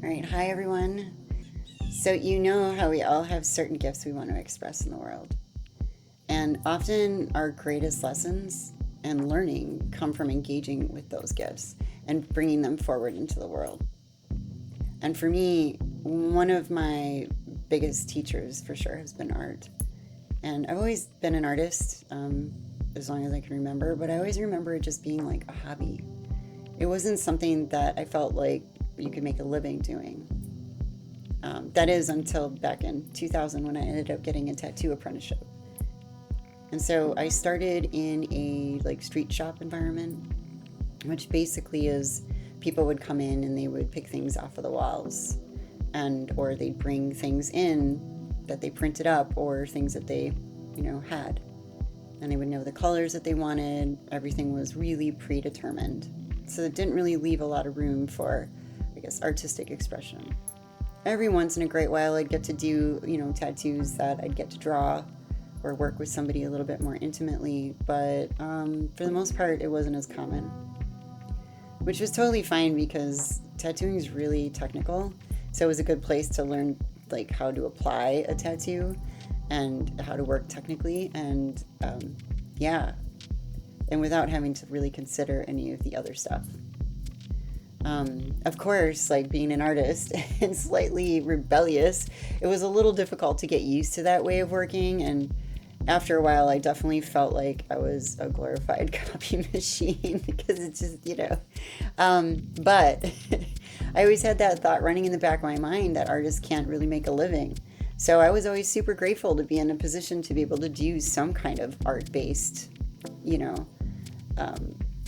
All right, hi everyone. So you know how we all have certain gifts we want to express in the world. And often our greatest lessons and learning come from engaging with those gifts and bringing them forward into the world. And for me, one of my biggest teachers for sure has been art. And I've always been an artist as long as I can remember, but I always remember it just being like a hobby. It wasn't something that I felt like you could make a living doing. That is until back in 2000 when I ended up getting a tattoo apprenticeship. And so I started in a street shop environment, which basically is people would come in and they would pick things off of the walls, or they'd bring things in that they printed up or things that they, had. And they would know the colors that they wanted. Everything was really predetermined. So it didn't really leave a lot of room for, artistic expression. Every once in a great while, I'd get to do, tattoos that I'd get to draw or work with somebody a little bit more intimately. But for the most part, it wasn't as common, which was totally fine because tattooing is really technical. So it was a good place to learn how to apply a tattoo and how to work technically. And and without having to really consider any of the other stuff. Of course, being an artist and slightly rebellious, it was a little difficult to get used to that way of working. And after a while, I definitely felt like I was a glorified copy machine because it's just, but I always had that thought running in the back of my mind that artists can't really make a living. So I was always super grateful to be in a position to be able to do some kind of art-based,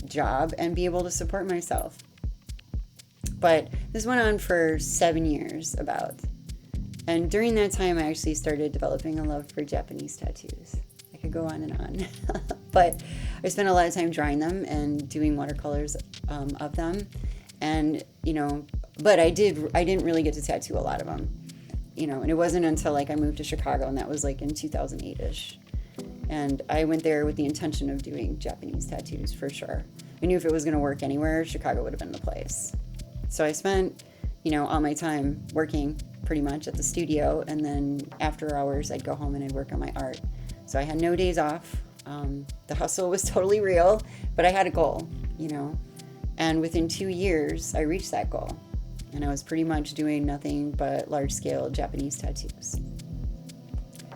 job and be able to support myself. But this went on for 7 years about. And during that time, I actually started developing a love for Japanese tattoos. I could go on and on. But I spent a lot of time drawing them and doing watercolors of them. And, but I didn't really get to tattoo a lot of them. And it wasn't until I moved to Chicago, and that was in 2008-ish. And I went there with the intention of doing Japanese tattoos for sure. I knew if it was going to work anywhere, Chicago would have been the place. So I spent, all my time working pretty much at the studio, and then after hours, I'd go home and I'd work on my art. So I had no days off. The hustle was totally real, but I had a goal, And within 2 years, I reached that goal. And I was pretty much doing nothing but large-scale Japanese tattoos.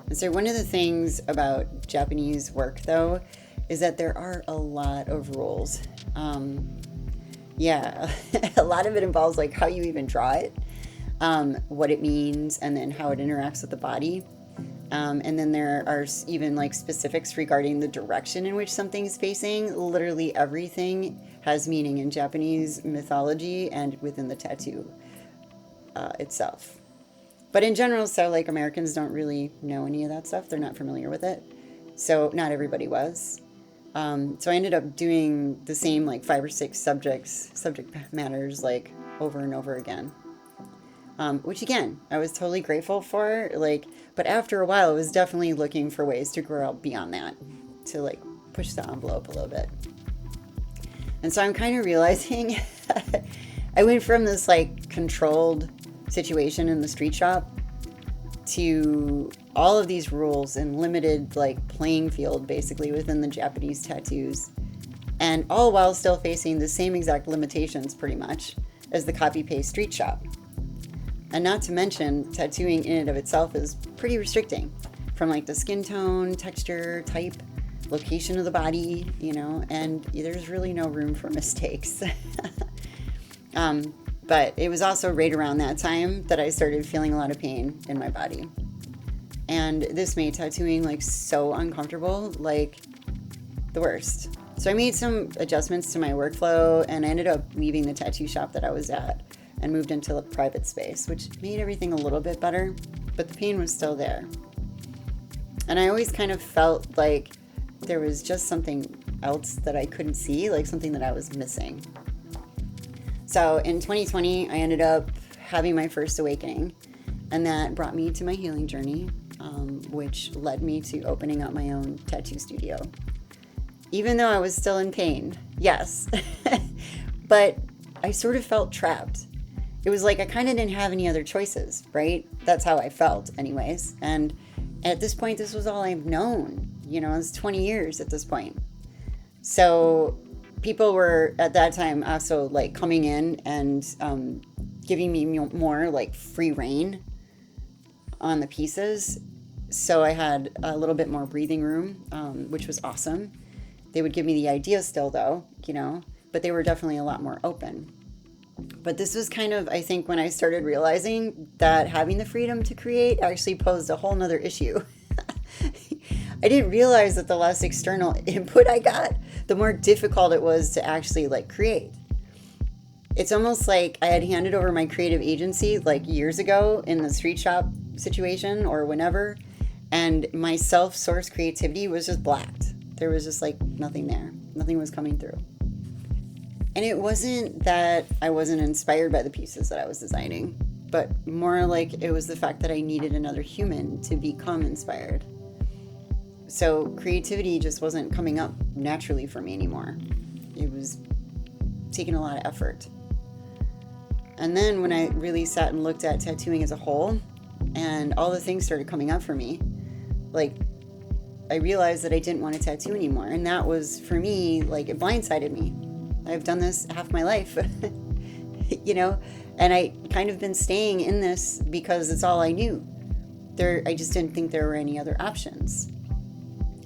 And so one of the things about Japanese work, though, is that there are a lot of rules. A lot of it involves how you even draw it, what it means, and then how it interacts with the body. And then there are even specifics regarding the direction in which something is facing. Literally everything has meaning in Japanese mythology and within the tattoo itself. But in general, Americans don't really know any of that stuff. They're not familiar with it. So not everybody was. So I ended up doing the same 5 or 6 subject matters over and over again. Which again, I was totally grateful for, but after a while, I was definitely looking for ways to grow out beyond that, to push the envelope a little bit. And so I'm kind of realizing I went from this controlled situation in the street shop to all of these rules and limited playing field basically within the Japanese tattoos, and all while still facing the same exact limitations pretty much as the copy-paste street shop. And not to mention, tattooing in and of itself is pretty restricting, from the skin tone, texture, type, location of the body, and there's really no room for mistakes. But it was also right around that time that I started feeling a lot of pain in my body. And this made tattooing so uncomfortable, the worst. So I made some adjustments to my workflow, and I ended up leaving the tattoo shop that I was at and moved into a private space, which made everything a little bit better, but the pain was still there. And I always kind of felt there was just something else that I couldn't see, something that I was missing. So in 2020, I ended up having my first awakening, and that brought me to my healing journey, which led me to opening up my own tattoo studio. Even though I was still in pain, yes, but I sort of felt trapped. it was like I kind of didn't have any other choices, right? That's how I felt anyways. And at this point, this was all I've known. You know, it's 20 years at this point. So people were at that time also like coming in and giving me more like free reign on the pieces. So I had a little bit more breathing room, which was awesome. They would give me the idea still though, you know, but they were definitely a lot more open. But this was kind of, I think, when I started realizing that having the freedom to create actually posed a whole nother issue. I didn't realize that the less external input I got, the more difficult it was to actually like create. It's almost like I had handed over my creative agency like years ago in the street shop situation or whenever, and my self-sourced creativity was just blacked. There was just like nothing there. Nothing was coming through. And it wasn't that I wasn't inspired by the pieces that I was designing, but more like it was the fact that I needed another human to become inspired. So creativity just wasn't coming up naturally for me anymore. It was taking a lot of effort. And then when I really sat and looked at tattooing as a whole, and all the things started coming up for me, like I realized that I didn't want to tattoo anymore. And that was, for me, like it blindsided me. I've done this half my life, you know, and I kind of been staying in this because it's all I knew. I just didn't think there were any other options.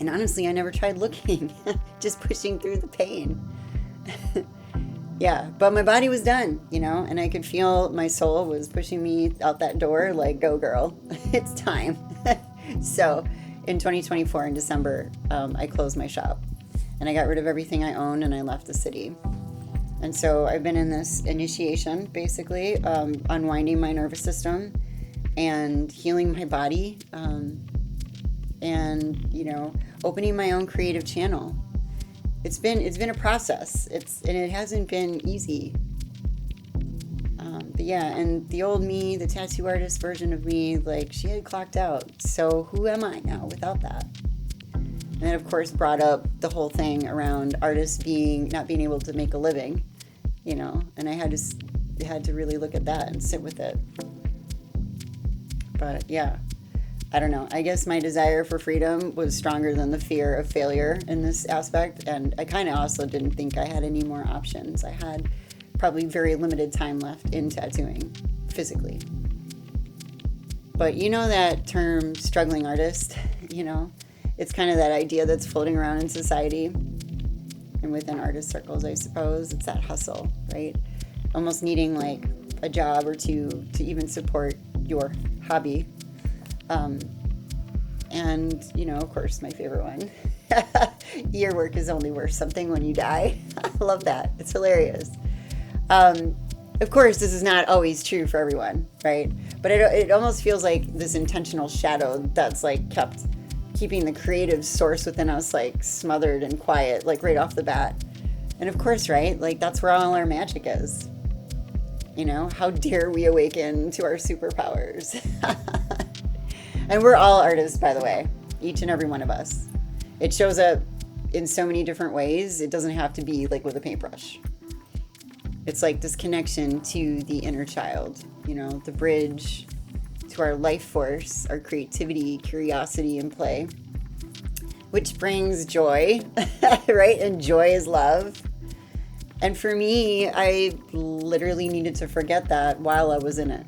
And honestly, I never tried looking, just pushing through the pain. Yeah, but my body was done, you know, and I could feel my soul was pushing me out that door like, go girl, it's time. So in 2024, in December, I closed my shop and I got rid of everything I owned and I left the city. And so I've been in this initiation, basically, unwinding my nervous system and healing my body, and, you know, opening my own creative channel. It's been a process. And it hasn't been easy. But yeah, and the old me, the tattoo artist version of me, like she had clocked out. So who am I now without that? And it, of course, brought up the whole thing around artists not being able to make a living, you know, and I had to really look at that and sit with it. But yeah, I don't know. I guess my desire for freedom was stronger than the fear of failure in this aspect. And I kind of also didn't think I had any more options. I had probably very limited time left in tattooing physically. But you know that term struggling artist, you know, it's kind of that idea that's floating around in society and within artist circles, I suppose. It's that hustle, right? Almost needing like a job or two to even support your hobby. And, you know, of course, my favorite one, your work is only worth something when you die. I love that. It's hilarious. Of course, this is not always true for everyone, right? But it almost feels like this intentional shadow that's like keeping the creative source within us like smothered and quiet, like right off the bat. And of course, right? Like that's where all our magic is. You know, how dare we awaken to our superpowers? And we're all artists, by the way, each and every one of us. It shows up in so many different ways. It doesn't have to be like with a paintbrush. It's like this connection to the inner child, you know, the bridge to our life force, our creativity, curiosity, and play, which brings joy, right? And joy is love. And for me, I literally needed to forget that while I was in it.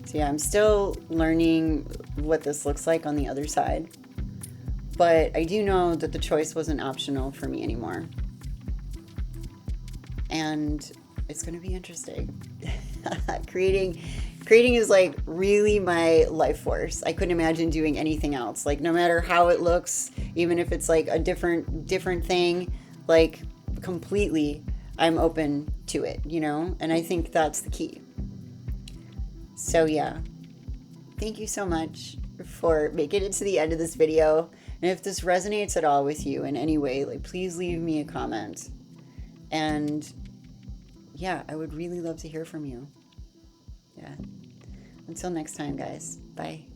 So yeah, I'm still learning what this looks like on the other side. But I do know that the choice wasn't optional for me anymore. And it's going to be interesting. Creating is like really my life force. I couldn't imagine doing anything else. Like no matter how it looks, even if it's like a different thing, like completely, I'm open to it, you know? And I think that's the key. So yeah, thank you so much for making it to the end of this video. And if this resonates at all with you in any way, like please leave me a comment. And yeah, I would really love to hear from you. Yeah. Until next time, guys. Bye.